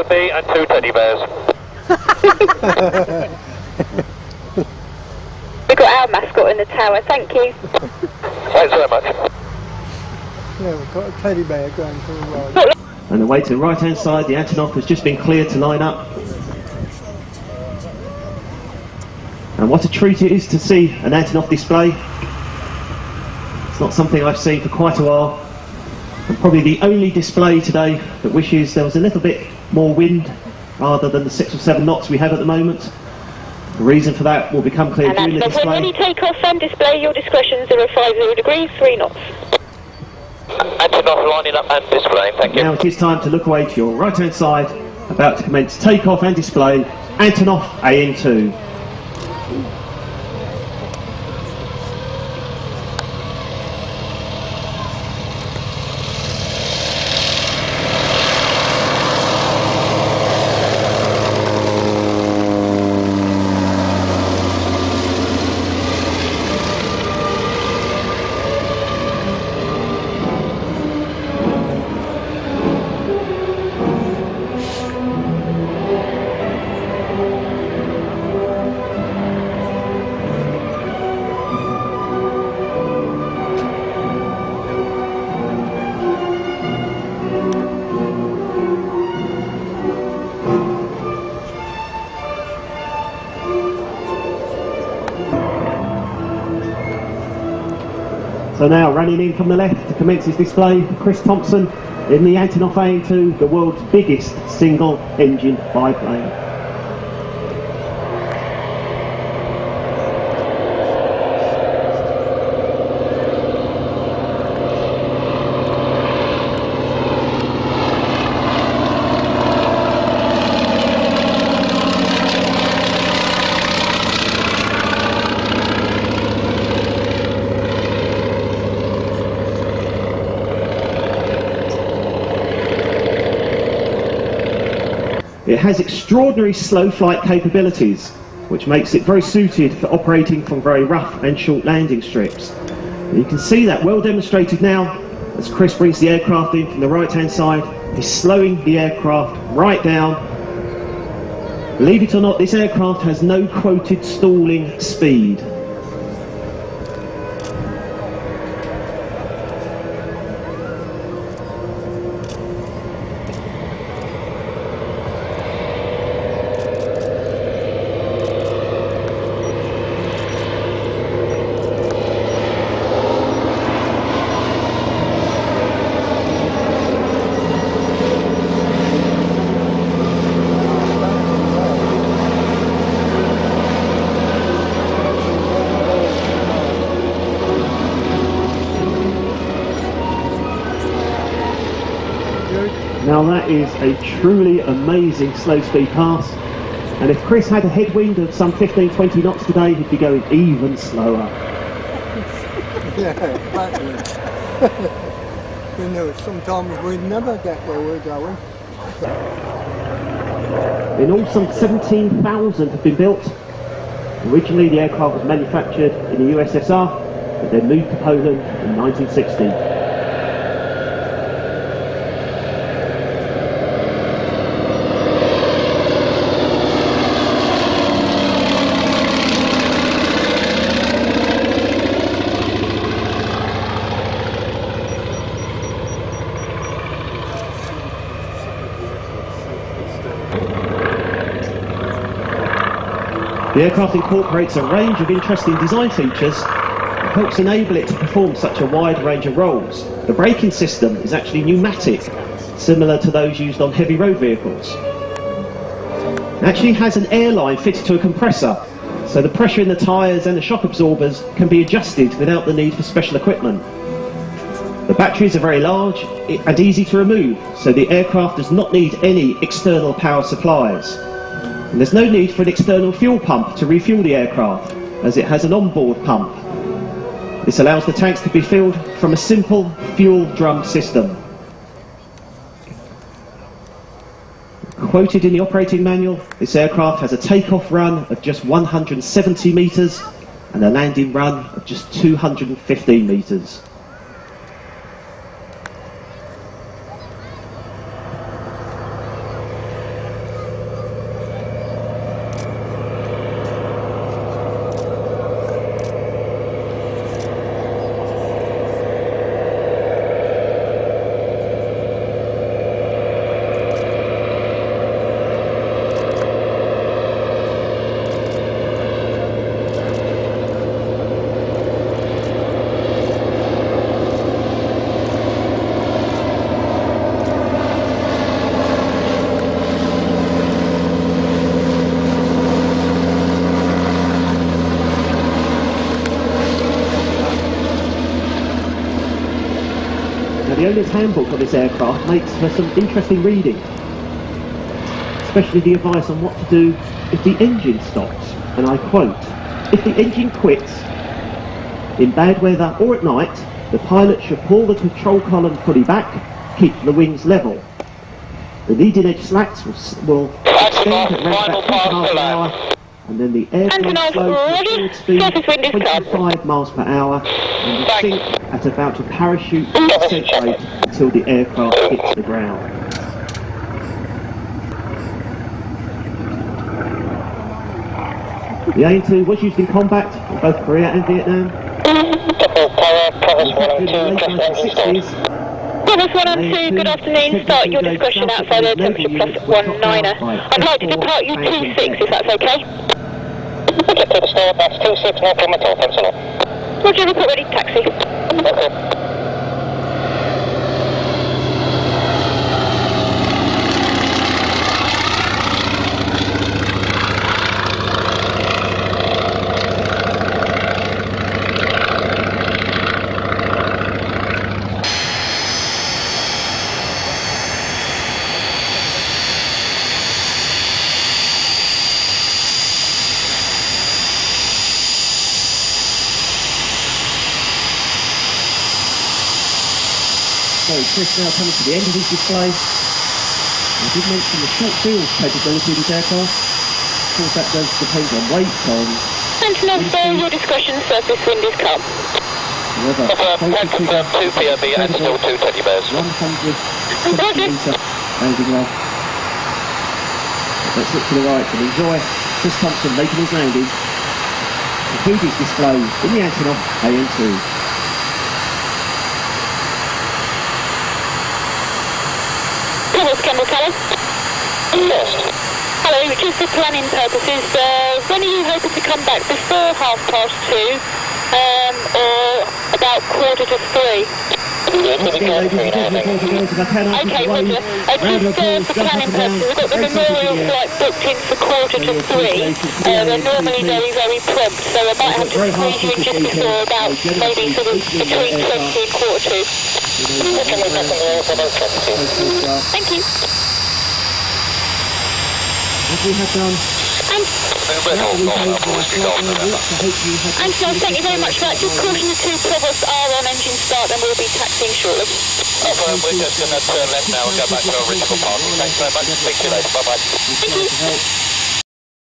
me and 2 teddy bears. We've got our mascot in the tower, thank you. Thanks very much. Yeah, we've got a teddy bear going for a ride. And away to the right hand side, the Antonov has just been cleared to line up. And what a treat it is to see an Antonov display. It's not something I've seen for quite a while. And probably the only display today that wishes there was a little bit more wind rather than the 6 or 7 knots we have at the moment. The reason for that will become clear during the display. When you take off and display, your discretion 050 degrees, 3 knots. Antonov lining up and displaying, thank you. Now it is time to look away to your right hand side, about to commence takeoff and display, Antonov AN2. So now running in from the left to commence his display, Chris Thompson in the Antonov AN2, the world's biggest single engine biplane. It has extraordinary slow flight capabilities, which makes it very suited for operating from very rough and short landing strips. And you can see that well demonstrated now as Chris brings the aircraft in from the right hand side. He's slowing the aircraft right down. Believe it or not, this aircraft has no quoted stalling speed. Now that is a truly amazing slow speed pass, and if Chris had a headwind of some 15-20 knots today, he'd be going even slower. Yeah, exactly. You know, sometimes we never get where we're going. In all, some 17,000 have been built. Originally the aircraft was manufactured in the USSR, but then moved to Poland in 1960. The aircraft incorporates a range of interesting design features that helps enable it to perform such a wide range of roles. The braking system is actually pneumatic, similar to those used on heavy road vehicles. It actually has an airline fitted to a compressor, so the pressure in the tyres and the shock absorbers can be adjusted without the need for special equipment. The batteries are very large and easy to remove, so the aircraft does not need any external power supplies. And there's no need for an external fuel pump to refuel the aircraft, as it has an onboard pump. This allows the tanks to be filled from a simple fuel drum system. Quoted in the operating manual, this aircraft has a takeoff run of just 170 metres and a landing run of just 215 metres. the owner's handbook of this aircraft makes for some interesting reading, especially the advice on what to do if the engine stops. And I quote, "If the engine quits in bad weather or at night, the pilot should pull the control column fully back, keep the wings level. The leading edge slats will extend at around about 2 miles per hour, and then the airplane slows to forward speed 25 miles per hour and will sink at about a parachute descent rate until the aircraft hits the ground." The AN2 was used in combat in both Korea and Vietnam. Thomas 112, good afternoon. Start your discretion outside air temperature +19er. I'd like to depart you 26 if that's okay. Okay, to the store, that's 26, no problem at all, thanks a lot. Roger, report ready, taxi. Okay. So Chris now coming to the end of his display. I did mention the short field capability of this aircraft. Of course that does depend on weight, on Antonov AN2, your discretion, surface wind is calm. weather. Confirm 2 POB and still 2 teddy bears. 120 metre landing run. Let's look to the right and enjoy Chris Thompson making his landing. Conclude his display in the Antonov AN2. Kemble, Callum. Yes. Hello, just for planning purposes, when are you hoping to come back? Before 2:30, or about 2:45? Yeah, to be clear, Okay, Roger. Just for planning purposes, we've got the memorial flight booked in for 2:45. They're normally very, very prompt, so I might have to squeeze you in just before, about maybe sort of between 20 and 2:45. Thank you. As we have done, Antonov, thank you very much for that. Just caution the 2 Provosts are on engine start and we'll be taxiing shortly. We're just going to turn left now and go back to our original parking. Thanks very much. Speak to you later. Bye-bye. Thank you.